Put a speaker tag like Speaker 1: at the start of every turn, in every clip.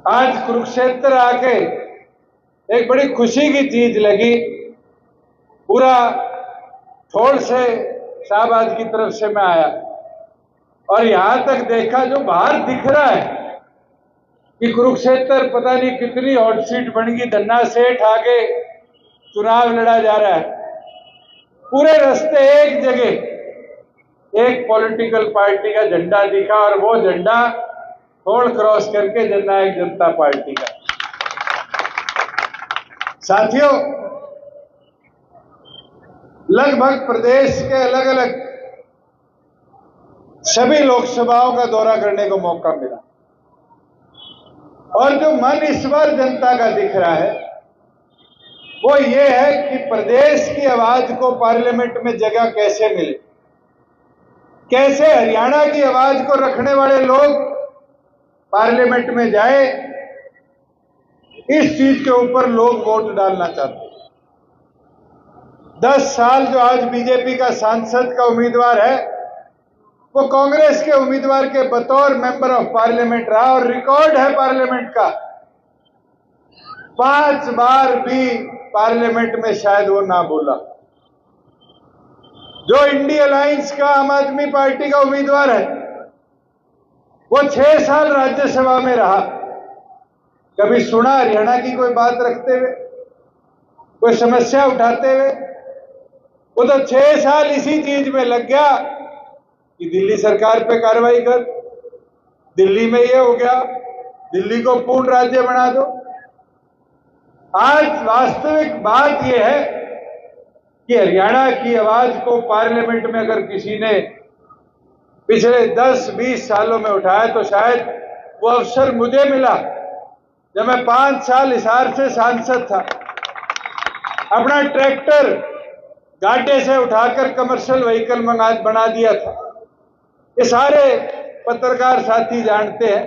Speaker 1: आज कुरुक्षेत्र आके एक बड़ी खुशी की चीज लगी। पूरा ठोड़ से शाहबाद की तरफ से मैं आया और यहां तक देखा, जो बाहर दिख रहा है कि कुरुक्षेत्र पता नहीं कितनी हॉट सीट बन गई, धन्ना सेठ आगे चुनाव लड़ा जा रहा है। पूरे रास्ते एक जगह एक पॉलिटिकल पार्टी का झंडा दिखा और वो झंडा ठोड़ क्रॉस करके जननायक जनता पार्टी का। साथियों, लगभग प्रदेश के अलग अलग सभी लोकसभाओं का दौरा करने को मौका मिला और जो मन इस बार जनता का दिख रहा है वो ये है कि प्रदेश की आवाज को पार्लियामेंट में जगह कैसे मिले, कैसे हरियाणा की आवाज को रखने वाले लोग पार्लियामेंट में जाए। इस चीज के ऊपर लोग वोट डालना चाहते हैं। 10 साल जो आज बीजेपी का सांसद का उम्मीदवार है वो कांग्रेस के उम्मीदवार के बतौर मेंबर ऑफ पार्लियामेंट रहा और रिकॉर्ड है पार्लियामेंट का, 5 बार भी पार्लियामेंट में शायद वो ना बोला। जो इंडिया अलायंस का आम आदमी पार्टी का उम्मीदवार है वो 6 साल राज्यसभा में रहा, कभी सुना हरियाणा की कोई बात रखते हुए, कोई समस्या उठाते हुए? वो तो 6 साल इसी चीज में लग गया कि दिल्ली सरकार पे कार्रवाई कर, दिल्ली में ये हो गया, दिल्ली को पूर्ण राज्य बना दो। आज वास्तविक बात यह है कि हरियाणा की आवाज को पार्लियामेंट में अगर किसी ने पिछले 10-20 सालों में उठाया तो शायद वो अवसर मुझे मिला जब मैं 5 साल हिसार से सांसद था। अपना ट्रैक्टर गाड़े से उठाकर कमर्शियल व्हीकल बना दिया था। ये सारे पत्रकार साथी जानते हैं।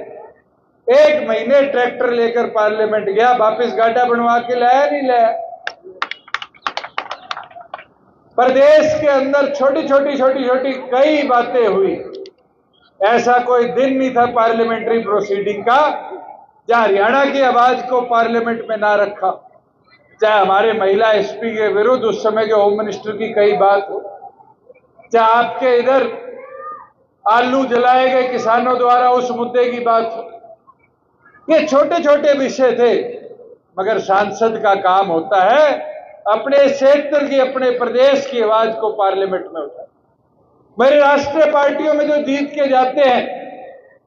Speaker 1: 1 महीने ट्रैक्टर लेकर पार्लियामेंट गया, वापस गाड़ा बनवा के लाया नहीं लाया। प्रदेश के अंदर छोटी छोटी कई बातें हुई। ऐसा कोई दिन नहीं था पार्लियामेंट्री प्रोसीडिंग का जहां हरियाणा की आवाज को पार्लियामेंट में ना रखा। चाहे हमारे महिला एसपी के विरुद्ध उस समय के होम मिनिस्टर की कई बात हो, चाहे आपके इधर आलू जलाए गए किसानों द्वारा उस मुद्दे की बात हो, ये छोटे छोटे विषय थे। मगर सांसद का काम होता है अपने क्षेत्र की, अपने प्रदेश की आवाज को पार्लियामेंट में उठाना। मेरी राष्ट्रीय पार्टियों में जो जीत के जाते हैं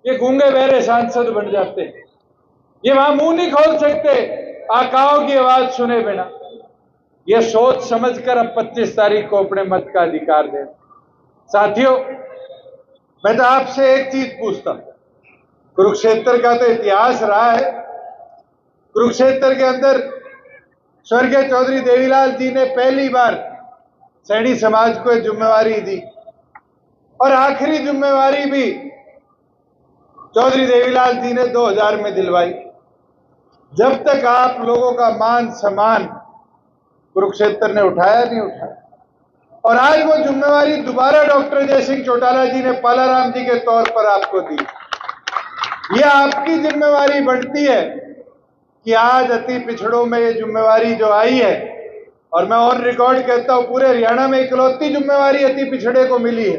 Speaker 1: ये गूंगे बहरे सांसद बन जाते हैं। ये वहां मुंह नहीं खोल सकते आकाओं की आवाज सुने बिना। ये सोच समझकर अब 25 तारीख को अपने मत का अधिकार दें। साथियों, मैं तो आपसे एक चीज पूछता हूं, कुरुक्षेत्र का तो इतिहास रहा है। कुरुक्षेत्र के अंदर स्वर्गीय चौधरी देवीलाल जी ने पहली बार सैनी समाज को एक जिम्मेवारी दी और आखिरी जिम्मेवारी भी चौधरी देवीलाल जी ने 2000 में दिलवाई। जब तक आप लोगों का मान सम्मान कुरुक्षेत्र ने उठाया नहीं उठाया, और आज वो जिम्मेवारी दोबारा डॉक्टर जय सिंह चौटाला जी ने पालाराम जी के तौर पर आपको दी। ये आपकी जिम्मेवारी बनती है कि आज अति पिछड़ों में ये जिम्मेवारी जो आई है, और मैं ऑन रिकॉर्ड कहता हूं पूरे हरियाणा में इकलौती जिम्मेवारी अति पिछड़े को मिली है।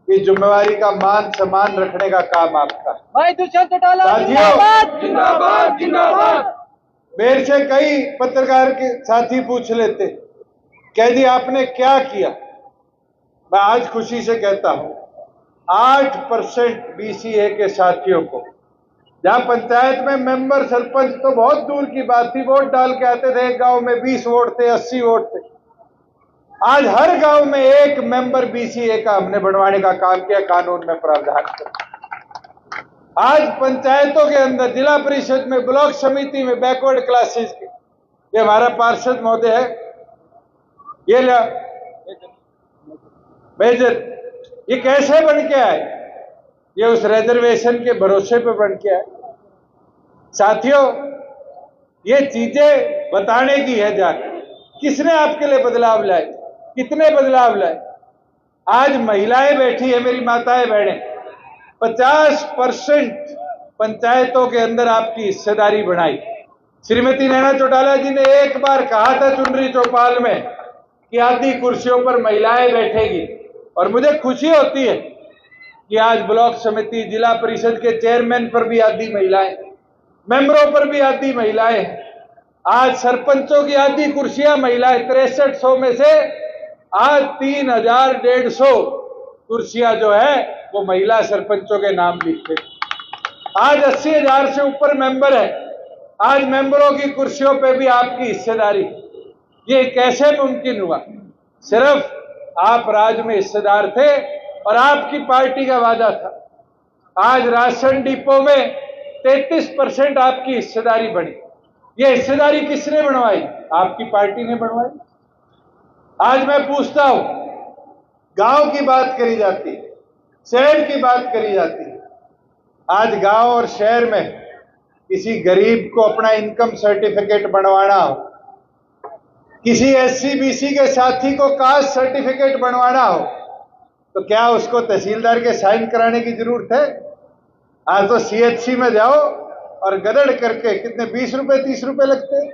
Speaker 1: इस जिम्मेवारी का मान सम्मान रखने का काम आपका है।
Speaker 2: भाई दुष्यंत चौटाला
Speaker 1: साथियों,
Speaker 2: जिंदाबाद जिंदाबाद।
Speaker 1: मेरे से कई पत्रकार के साथी पूछ लेते, कह दी आपने क्या किया? मैं आज खुशी से कहता हूं 8% बीसीए के साथियों को, जहां पंचायत में मेंबर सरपंच तो बहुत दूर की बात थी, वोट डाल के आते थे, एक गांव में 20 वोट थे, 80 वोट थे, आज हर गांव में एक मेंबर बीसीए का हमने बनवाने का काम किया, कानून में प्रावधान किया। आज पंचायतों के अंदर, जिला परिषद में, ब्लॉक समिति में बैकवर्ड क्लासेस के, ये हमारा पार्षद महोदय है, ये मेजर, ये कैसे बन के आए? ये उस रिजर्वेशन के भरोसे पे बन के आए। साथियों, ये चीजें बताने की है जाकर, किसने आपके लिए बदलाव लाए, कितने बदलाव लाए? आज महिलाएं बैठी है, मेरी माताएं बहनें, 50% पंचायतों के अंदर आपकी हिस्सेदारी बढ़ाई। श्रीमती नैना चौटाला जी ने एक बार कहा था चुनरी चौपाल में कि आधी कुर्सियों पर महिलाएं बैठेगी, और मुझे खुशी होती है कि आज ब्लॉक समिति, जिला परिषद के चेयरमैन पर भी आधी महिलाएं, मेंबरों पर भी आधी महिलाएं, आज सरपंचों की आधी कुर्सियां महिलाएं। 6300 में से आज 3150 कुर्सियां जो है वो महिला सरपंचों के नाम लिखते। आज 80,000 से ऊपर मेंबर है। आज मेंबरों की कुर्सियों पे भी आपकी हिस्सेदारी। ये कैसे मुमकिन हुआ? सिर्फ आप राज में हिस्सेदार थे और आपकी पार्टी का वादा था। आज राशन डिपो में 33% आपकी हिस्सेदारी बढ़ी। ये हिस्सेदारी किसने बनवाई? आपकी पार्टी ने बनवाई। आज मैं पूछता हूं, गांव की बात करी जाती है, शहर की बात करी जाती है। आज गांव और शहर में किसी गरीब को अपना इनकम सर्टिफिकेट बनवाना हो, किसी SC/BC के साथी को कास्ट सर्टिफिकेट बनवाना हो, तो क्या उसको तहसीलदार के साइन कराने की जरूरत है? आज तो CHC में जाओ और गदड़ करके कितने 20 रुपए 30 रुपए लगते हैं,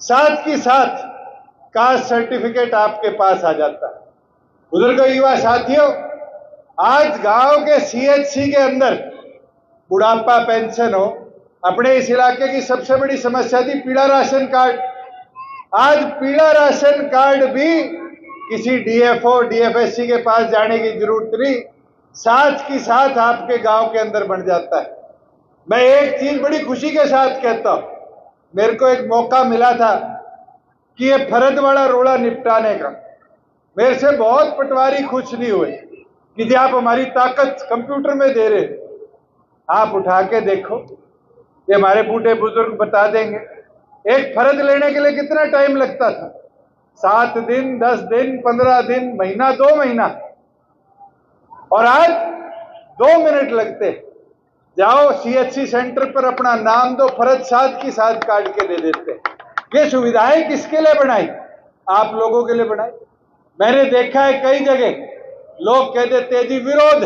Speaker 1: साथ की साथ कास्ट सर्टिफिकेट आपके पास आ जाता है। बुजुर्गों, युवा साथियों, आज गांव के CHC के अंदर बुढ़ापा पेंशन हो, अपने इस इलाके की सबसे बड़ी समस्या थी पीला राशन कार्ड। आज पीला राशन कार्ड भी किसी DFO DFSC के पास जाने की जरूरत नहीं, साथ की साथ आपके गांव के अंदर बन जाता है। मैं एक चीज बड़ी खुशी के साथ कहता हूं, मेरे को एक मौका मिला था कि ये फरद वाला रोड़ा निपटाने का। मेरे से बहुत पटवारी खुश नहीं हुए कि जी आप हमारी ताकत कंप्यूटर में दे रहे। आप उठा के देखो, ये हमारे बूढ़े बुजुर्ग बता देंगे, एक फर्ज लेने के लिए कितना टाइम लगता था। 7 दिन, 10 दिन, 15 दिन, महीना, 2 महीना, और आज 2 मिनट लगते। जाओ CHC सेंटर पर अपना नाम दो, फर्ज साथ की साथ काट के दे देते। ये सुविधाएं किसके लिए बनाई? आप लोगों के लिए बनाई। मैंने देखा है कई जगह लोग कह देते हैं जी विरोध।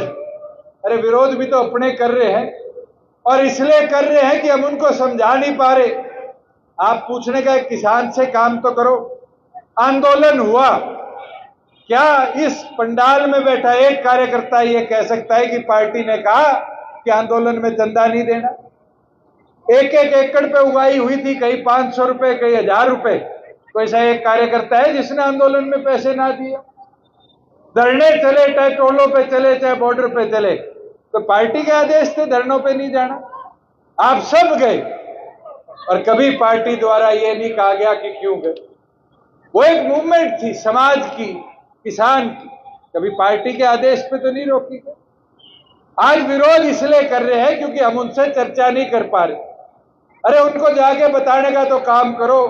Speaker 1: अरे विरोध भी तो अपने कर रहे हैं, और इसलिए कर रहे हैं कि हम उनको समझा नहीं पा रहे। आप पूछने का किसान से काम तो करो। आंदोलन हुआ, क्या इस पंडाल में बैठा एक कार्यकर्ता ये कह सकता है कि पार्टी ने कहा कि आंदोलन में चंदा नहीं देना? 1-1 एकड़ पे उगाई हुई थी, कहीं 500 रुपए, कहीं 1000 रुपए। कोई ऐसा एक कार्यकर्ता है जिसने आंदोलन में पैसे ना दिए? धरने चले, चाहे टोलों पे चले, चाहे बॉर्डर पे चले, तो पार्टी के आदेश थे धरनों पे नहीं जाना। आप सब गए, और कभी पार्टी द्वारा ये नहीं कहा गया कि क्यों गए। वो एक मूवमेंट थी समाज की, किसान की, कभी पार्टी के आदेश पे तो नहीं रोकी गई। आज विरोध इसलिए कर रहे हैं क्योंकि हम उनसे चर्चा नहीं कर पा रहे। अरे उनको जाके बताने का तो काम करो।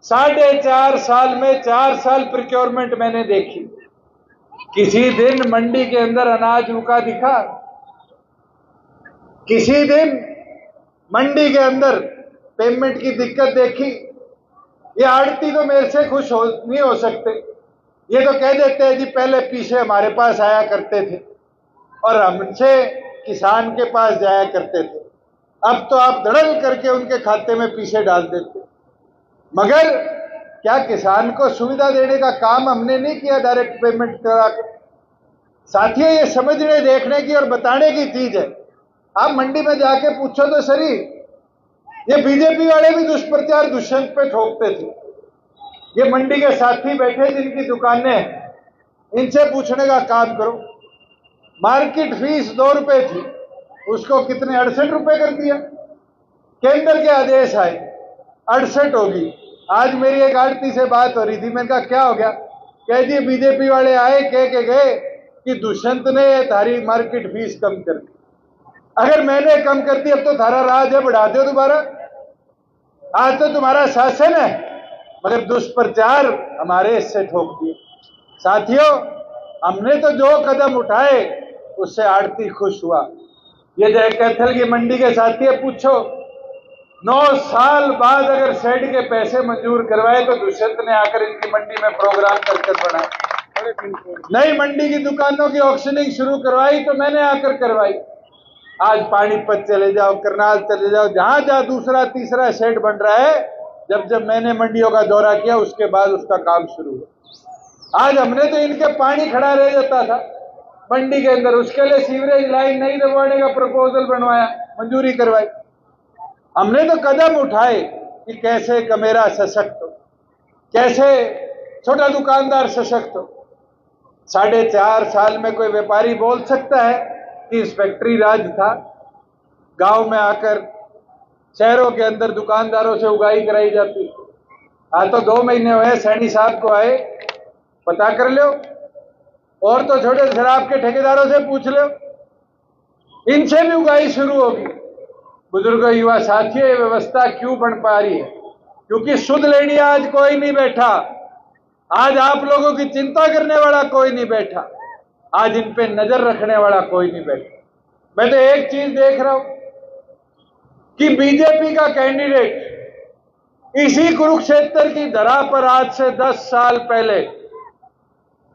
Speaker 1: 4.5 साल में 4 साल प्रोक्योरमेंट मैंने देखी। किसी दिन मंडी के अंदर अनाज रुका दिखा? किसी दिन मंडी के अंदर पेमेंट की दिक्कत देखी? ये आड़ती तो मेरे से खुश नहीं हो सकते। ये तो कह देते हैं जी पहले पीछे हमारे पास आया करते थे और हमसे किसान के पास जाया करते थे, अब तो आप धड़ल करके उनके खाते में पीछे डाल देते। मगर क्या किसान को सुविधा देने का काम हमने नहीं किया डायरेक्ट पेमेंट करा के? साथियों, ये समझने, देखने की और बताने की चीज है। आप मंडी में जाके पूछो तो सही, ये बीजेपी वाले भी दुष्प्रचार दुष्यंत पे ठोकते थे। ये मंडी के साथी बैठे जिनकी दुकानें हैं, इनसे पूछने का काम करो। मार्केट फीस 2 रुपए थी, उसको कितने 68 रुपए कर दिया। केंद्र के आदेश आए, 68 होगी। आज मेरी एक आड़ती से बात हो रही थी, मैंने कहा क्या हो गया? कह दिए बीजेपी वाले आए, कह के गए कि दुष्यंत ने तारी मार्केट फीस कम कर दी। अगर मैंने कम कर दी, अब तो थारा राज है, बढ़ा दो दोबारा। आज तो तुम्हारा शासन है, मगर दुष्प्रचार हमारे इससे ठोक दिए। साथियों, हमने तो जो कदम उठाए उससे आड़ती खुश हुआ। ये जय कैथल की मंडी के साथी है, पूछो 9 साल बाद अगर शेड के पैसे मंजूर करवाए तो दुष्यंत ने आकर इनकी मंडी में प्रोग्राम करके बनाए। नई मंडी की दुकानों की ऑक्शनिंग शुरू करवाई तो मैंने आकर करवाई। आज पानीपत चले जाओ, करनाल चले जाओ, जहां जहां दूसरा तीसरा शेड बन रहा है, जब जब मैंने मंडियों का दौरा किया उसके बाद उसका काम शुरू हुआ। आज हमने तो इनके पानी खड़ा रह जाता था मंडी के अंदर, उसके लिए सीवरेज लाइन नहीं दबवाने का प्रपोजल बनवाया, मंजूरी करवाई। हमने तो कदम उठाए कि कैसे कमेरा सशक्त हो, कैसे छोटा दुकानदार सशक्त हो। 4.5 साल में कोई व्यापारी बोल सकता है कि इंस्पेक्टरी राज था? गांव में आकर शहरों के अंदर दुकानदारों से उगाही कराई जाती। आज तो 2 महीने हुए सैनी साहब को आए, पता कर लो, और तो छोटे शराब के ठेकेदारों से पूछ लो, इनसे भी उगाही शुरू होगी। बुजुर्गों, युवा साथियों, ये व्यवस्था क्यों बन पा रही है? क्योंकि सुध लेनी आज कोई नहीं बैठा, आज आप लोगों की चिंता करने वाला कोई नहीं बैठा, आज इन पे नजर रखने वाला कोई नहीं बैठा। मैं तो एक चीज देख रहा हूं कि बीजेपी का कैंडिडेट इसी कुरुक्षेत्र की धरा पर आज से 10 साल पहले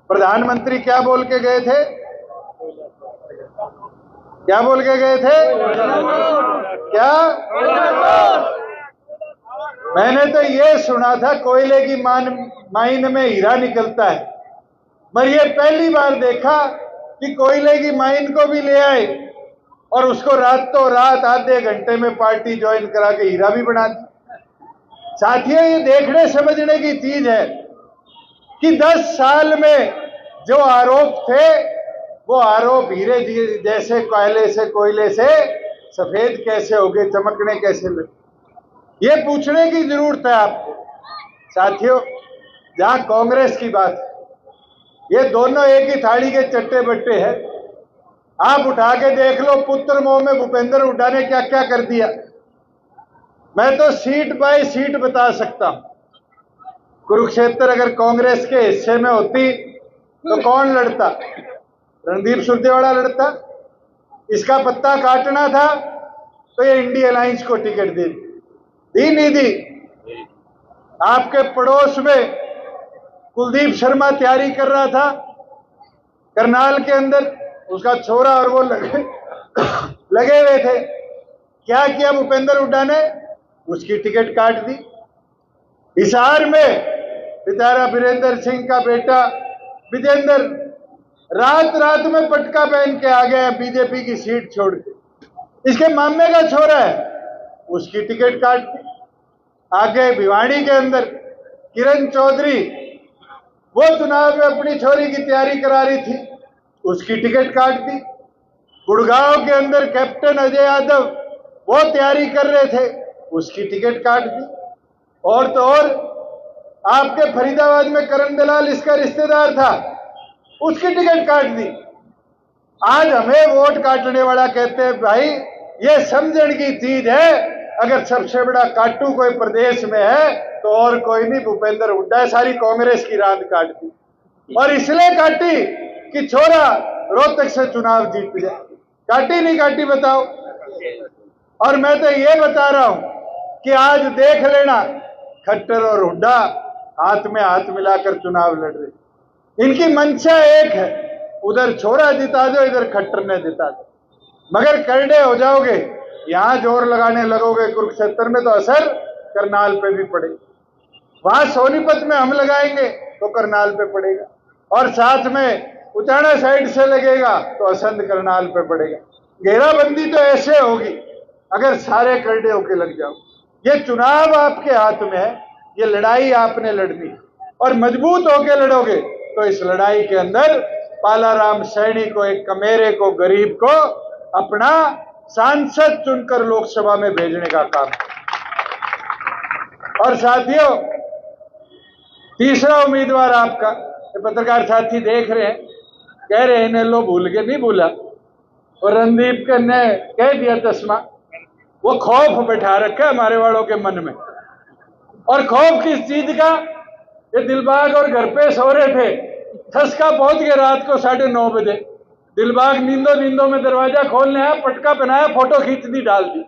Speaker 1: प्रधानमंत्री क्या बोल के गए थे? क्या बोल के गए थे? क्या? मैंने तो ये सुना था कोयले की माइन में हीरा निकलता है, मगर ये पहली बार देखा कि कोयले की माइन को भी ले आए और उसको रातों रात आधे घंटे में पार्टी ज्वाइन करा के हीरा भी बना दी। साथियों, ये देखने समझने की चीज है कि 10 साल में जो आरोप थे वो आरोप हीरे जैसे कोयले से सफेद कैसे हो गए, चमकने कैसे लगे, ये पूछने की जरूरत है आपको। साथियों, जहां कांग्रेस की बात है, ये दोनों एक ही थाली के चट्टे बट्टे हैं। आप उठा के देख लो, पुत्र मोह में भूपेंद्र हुड्डा ने क्या क्या कर दिया। मैं तो सीट बाय सीट बता सकता हूं। कुरुक्षेत्र अगर कांग्रेस के हिस्से में होती तो कौन लड़ता? रणदीप सुरजेवाला लड़ता। इसका पत्ता काटना था तो ये इंडिया अलायंस को टिकट दी नहीं दी। आपके पड़ोस में कुलदीप शर्मा तैयारी कर रहा था करनाल के अंदर, उसका छोरा और वो लगे हुए थे। क्या किया भूपेंद्र हुड्डा ने? उसकी टिकट काट दी। हिसार में बेचारा वीरेंद्र सिंह का बेटा विजेंद्र रात रात में पटका पहन के आ गया बीजेपी की सीट छोड़ के। इसके मामे का छोरा है, उसकी टिकट काट दी। आगे भिवाड़ी के अंदर किरण चौधरी, वो चुनाव में अपनी छोरी की तैयारी करा रही थी, उसकी टिकट काट दी। गुड़गांव के अंदर कैप्टन अजय यादव, वो तैयारी कर रहे थे, उसकी टिकट काट दी। और तो और आपके फरीदाबाद में करण दलाल इसका रिश्तेदार था, उसकी टिकट काट दी। आज हमें वोट काटने वाला कहते हैं भाई ये समझने की चीज है, अगर सबसे बड़ा काटू कोई प्रदेश में है तो और कोई नहीं, भूपेंद्र हुड्डा। सारी कांग्रेस की रात काट दी, और इसलिए काटी कि छोरा रोहतक से चुनाव जीत जाए। काटी नहीं काटी बताओ? और मैं तो ये बता रहा हूं कि आज देख लेना, खट्टर और हुड्डा हाथ में हाथ मिलाकर चुनाव लड़ रहे। इनकी मंशा एक है, उधर छोरा जिता दो, इधर खट्टर ने जिता दो। मगर करड़े हो जाओगे, यहां जोर लगाने लगोगे कुरुक्षेत्र में, तो असर करनाल पे भी पड़ेगा। वहां सोनीपत में हम लगाएंगे तो करनाल पे पड़ेगा, और साथ में उचाना साइड से लगेगा तो असंध करनाल पे पड़ेगा। घेराबंदी तो ऐसे होगी अगर सारे करड़े होके लग जाओ। ये चुनाव आपके हाथ में है, ये लड़ाई आपने लड़नी, और मजबूत होके लड़ोगे तो इस लड़ाई के अंदर पालाराम सैनी को, एक कमेरे को, गरीब को अपना सांसद चुनकर लोकसभा में भेजने का काम। और साथियों, तीसरा उम्मीदवार आपका, पत्रकार साथी देख रहे हैं, कह रहे हैं इन्हें लो भूल के, नहीं भूला। और रणदीप ने कह दिया चश्मा, वो खौफ बैठा रखा हमारे वालों के मन में। और खौफ किस चीज का? ये दिलबाग और घर पे सो रहे थे, ठसका पहुंच गया रात को 9:30 बजे। दिलबाग नींदों में दरवाजा खोलने आया, पटका पहनाया, फोटो खींच दी, डाल दी।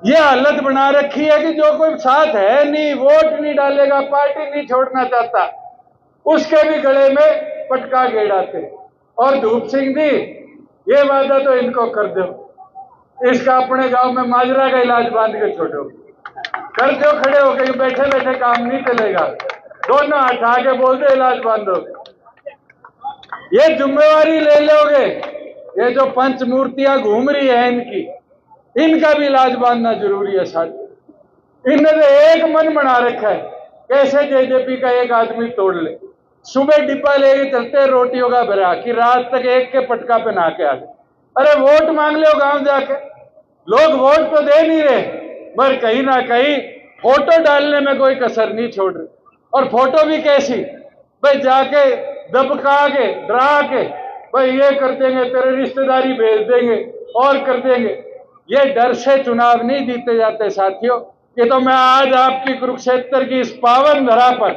Speaker 1: ये हालत बना रखी है कि जो कोई साथ है नहीं, वोट नहीं डालेगा, पार्टी नहीं छोड़ना चाहता, उसके भी गले में पटका गेड़ाते। और धूप सिंह जी, ये वादा तो इनको कर दो, इसका अपने गांव में माजरा का इलाज बांध के छोड़ो, कर दो खड़े हो गए, बैठे बैठे काम नहीं चलेगा, दोनों हटा के बोल दो इलाज बांधो। ये जिम्मेवारी ले लोगे, ये जो पंच मूर्तियां घूम रही है इनका भी इलाज बांधना जरूरी है साथ। इनने तो एक मन बना रखा है कैसे जेजेपी का एक आदमी तोड़ ले। सुबह डिब्बा लेके चलते रोटियों का भरा कि रात तक एक के पटका पे नहा के आ गए। अरे वोट मांग लो गांव जाके, लोग वोट तो दे नहीं रहे, पर कहीं ना कहीं फोटो डालने में कोई कसर नहीं छोड़ रहे। और फोटो भी कैसी भाई, जाके दबका के डरा के भाई ये कर देंगे, तेरे रिश्तेदारी भेज देंगे और कर देंगे। ये डर से चुनाव नहीं जीते जाते साथियों। ये तो मैं आज आपकी कुरुक्षेत्र की इस पावन धरा पर,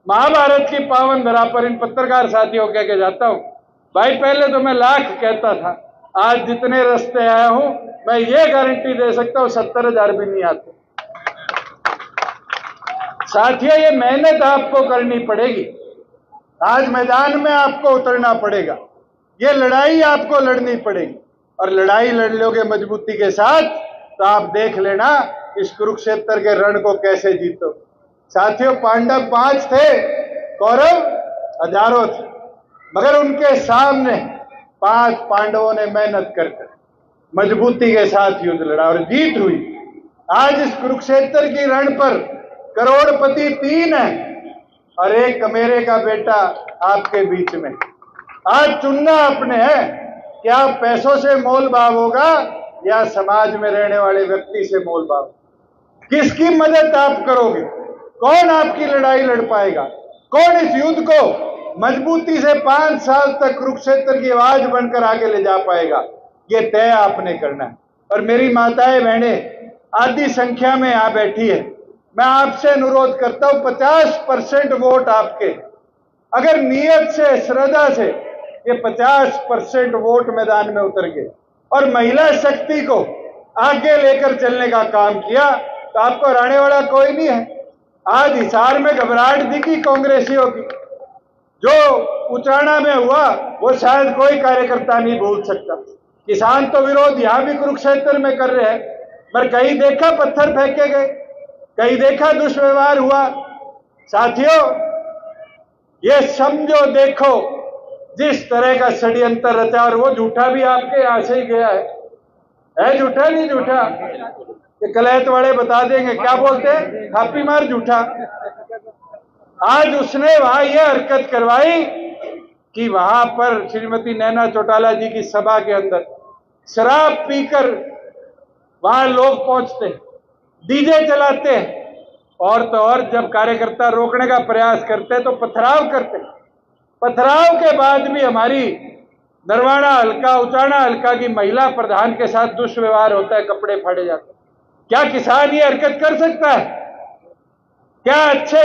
Speaker 1: महाभारत की पावन धरा पर इन पत्रकार साथियों कह के जाता हूं, भाई पहले तो मैं लाख कहता था, आज जितने रास्ते आया हूं मैं ये गारंटी दे सकता हूं 70,000 भी नहीं आते। साथियों ये मेहनत आपको करनी पड़ेगी, आज मैदान में आपको उतरना पड़ेगा, ये लड़ाई आपको लड़नी पड़ेगी। और लड़ाई लड़ लोगे मजबूती के साथ तो आप देख लेना इस कुरुक्षेत्र के रण को कैसे जीतो। साथियों पांडव 5 थे, कौरव हजारों थे, मगर उनके सामने 5 पांडवों ने मेहनत करके मजबूती के साथ युद्ध लड़ा और जीत हुई। आज इस कुरुक्षेत्र की रण पर करोड़पति 3 है और एक कमेरे का बेटा आपके बीच में। आज चुनना अपने है कि आप पैसों से मोल भाव होगा या समाज में रहने वाले व्यक्ति से मोल भाव। किसकी मदद आप करोगे, कौन आपकी लड़ाई लड़ पाएगा, कौन इस युद्ध को मजबूती से 5 साल तक कुरुक्षेत्र की आवाज बनकर आगे ले जा पाएगा, ये तय आपने करना है। और मेरी माताएं बहनें आधी संख्या में यहां बैठी है, मैं आपसे अनुरोध करता हूं 50% वोट आपके, अगर नियत से श्रद्धा से ये 50% वोट मैदान में उतर गए और महिला शक्ति को आगे लेकर चलने का काम किया तो आपको हराने वाला कोई नहीं है। आज हिसार में घबराहट दिखी कांग्रेसियों की, जो उचाना में हुआ वो शायद कोई कार्यकर्ता नहीं भूल सकता। किसान तो विरोध यहां भी कुरुक्षेत्र में कर रहे हैं, पर कहीं देखा पत्थर फेंके गए, कहीं देखा दुष्व्यवहार हुआ। साथियों ये समझो देखो जिस तरह का षड्यंत्र रचा, और वो झूठा भी आपके यहां से ही गया है झूठा नहीं झूठा, ये कलैत वाले बता देंगे क्या बोलते हैं, खापी मार झूठा। आज उसने वहां ये हरकत करवाई कि वहां पर श्रीमती नैना चौटाला जी की सभा के अंदर शराब पीकर वहां लोग पहुंचते, डीजे चलाते हैं, और तो और जब कार्यकर्ता रोकने का प्रयास करते तो पथराव करते। पथराव के बाद भी हमारी नरवाना हल्का उचाना हल्का की महिला प्रधान के साथ दुष्व्यवहार होता है, कपड़े फाड़े जाते। क्या किसान ये हरकत कर सकता है? क्या अच्छे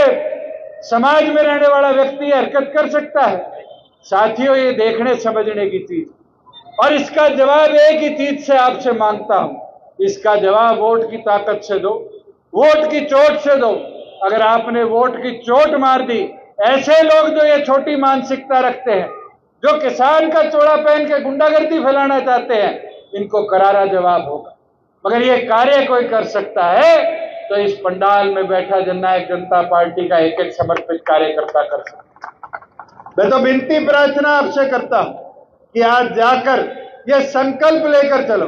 Speaker 1: समाज में रहने वाला व्यक्ति ये हरकत कर सकता है? साथियों ये देखने समझने की चीज, और इसका जवाब एक ही चीज से आपसे मांगता हूं, इसका जवाब वोट की ताकत से दो, वोट की चोट से दो। अगर आपने वोट की चोट मार दी, ऐसे लोग जो ये छोटी मानसिकता रखते हैं, जो किसान का चोला पहन के गुंडागर्दी फैलाना चाहते हैं, इनको करारा जवाब होगा। मगर ये कार्य कोई कर सकता है तो इस पंडाल में बैठा जननायक जनता पार्टी का एक एक समर्पित कार्यकर्ता कर सकता है। मैं तो विनती प्रार्थना आपसे करता हूं कि आज जाकर ये संकल्प लेकर चलो,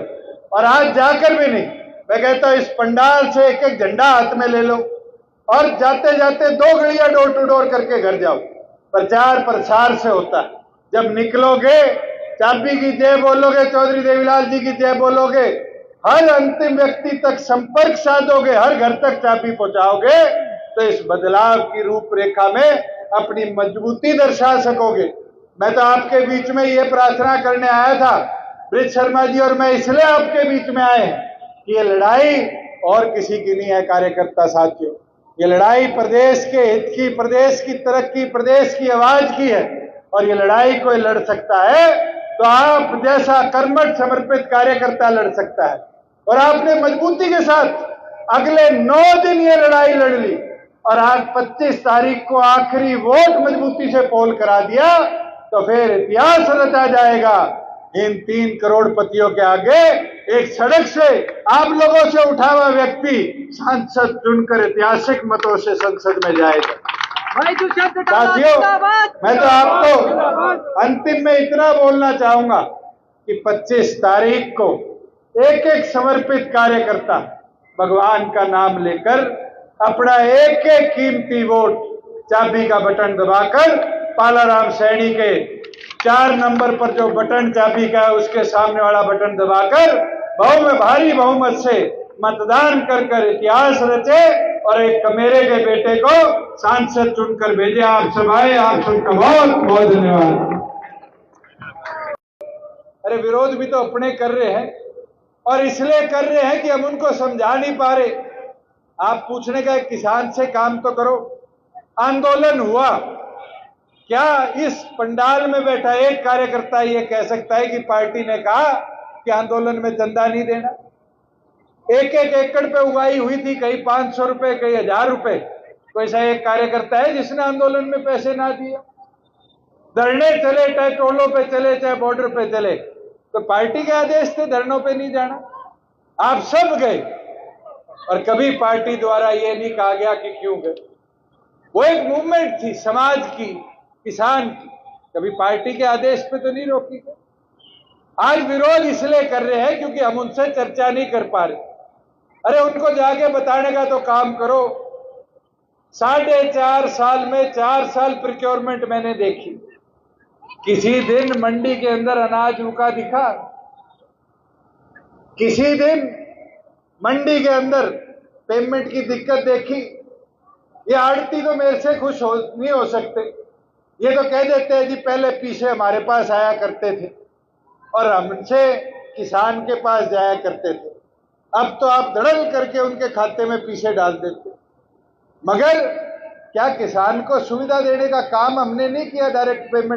Speaker 1: और आज जाकर भी नहीं, मैं कहता हूं इस पंडाल से एक एक झंडा हाथ में ले लो और जाते जाते 2 घड़ियां डोर टू डोर करके घर जाओ। प्रचार प्रसार से होता है, जब निकलोगे चाबी की जय बोलोगे, चौधरी देवीलाल जी की जय बोलोगे, हर अंतिम व्यक्ति तक संपर्क साधोगे, हर घर तक चाबी पहुंचाओगे, तो इस बदलाव की रूपरेखा में अपनी मजबूती दर्शा सकोगे। मैं तो आपके बीच में ये प्रार्थना करने आया था, ब्रिज शर्मा जी और मैं इसलिए आपके बीच में आए हैं कि ये लड़ाई और किसी की नहीं है कार्यकर्ता साथियों, ये लड़ाई प्रदेश के हित की, प्रदेश की तरक्की, प्रदेश की आवाज की है। और ये लड़ाई कोई लड़ सकता है तो आप जैसा कर्मठ समर्पित कार्यकर्ता लड़ सकता है। और आपने मजबूती के साथ अगले 9 दिन ये लड़ाई लड़ ली, और आज 25 तारीख को आखिरी वोट मजबूती से पोल करा दिया, तो फिर इतिहास रचा जाएगा इन 3 करोड़पतियों के आगे एक सड़क से आप लोगों से उठा हुआ व्यक्ति सांसद चुनकर ऐतिहासिक मतों से संसद में जाएगा।
Speaker 2: भाई तू शब्द टाला
Speaker 1: साथियों,
Speaker 2: जिंदाबाद।
Speaker 1: मैं तो आपको अंतिम में इतना बोलना चाहूंगा कि 25 तारीख को एक एक समर्पित कार्यकर्ता भगवान का नाम लेकर अपना एक एक कीमती वोट चाबी का बटन दबाकर पालाराम सैनी के 4 नंबर पर जो बटन चाबी का है उसके सामने वाला बटन दबाकर भारी बहुमत से मतदान कर कर इतिहास रचे और एक मेरे के बेटे को सांसद चुनकर भेजे। आप सब आए, आप सबका बहुत बहुत धन्यवाद। अरे विरोध भी तो अपने कर रहे हैं और इसलिए कर रहे हैं कि हम उनको समझा नहीं पा रहे। आप पूछने का किसान से काम तो करो। आंदोलन हुआ, क्या इस पंडाल में बैठा एक कार्यकर्ता ये कह सकता है कि पार्टी ने कहा कि आंदोलन में चंदा नहीं देना? एक एक एकड़ पे उगाई हुई थी, कहीं 500 रुपए, कहीं 1000 रुपए। कोई ऐसा एक कार्यकर्ता है जिसने आंदोलन में पैसे ना दिए? धरने चले, चाहे टोलों पे चले, चाहे बॉर्डर पे चले, तो पार्टी के आदेश थे धरनों पे नहीं जाना। आप सब गए और कभी पार्टी द्वारा ये नहीं कहा गया कि क्यों गए। वो एक मूवमेंट थी समाज की, किसान की, कभी पार्टी के आदेश पे तो नहीं रोकी गई। आज विरोध इसलिए कर रहे हैं क्योंकि हम उनसे चर्चा नहीं कर पा रहे। अरे उनको जाके बताने का तो काम करो। 4.5 साल में 4 साल प्रोक्योरमेंट मैंने देखी, किसी दिन मंडी के अंदर अनाज रुका दिखा? किसी दिन मंडी के अंदर पेमेंट की दिक्कत देखी? ये आड़ती तो मेरे से खुश नहीं हो सकते। ये तो कह देते हैं जी पहले पीछे हमारे पास आया करते थे और हमसे किसान के पास जाया करते थे, अब तो आप धड़ल करके उनके खाते में पीछे डाल देते। मगर क्या किसान को सुविधा देने का काम हमने नहीं किया? Direct payment